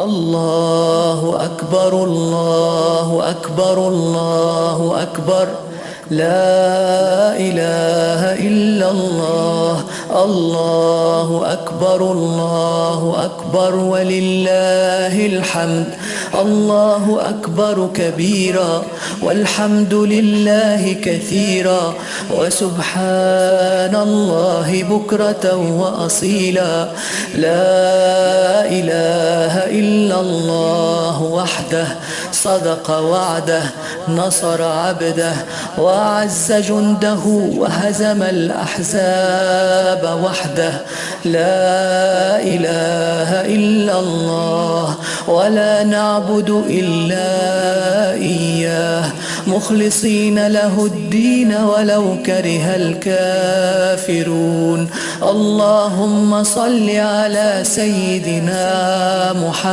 الله أكبر الله أكبر الله أكبر، لا إله إلا الله. الله أكبر الله أكبر ولله الحمد. الله أكبر كبيرا والحمد لله كثيرا وسبحان الله بكرة وأصيلا. لا إله إلا الله وحده صدق وعده نصر عبده وأعز جنده وهزم الأحزاب وحده. لا إله إلا الله ولا نعبد إلا إياه مخلصين له الدين ولو كره الكافرون. اللهم صل على سيدنا محمد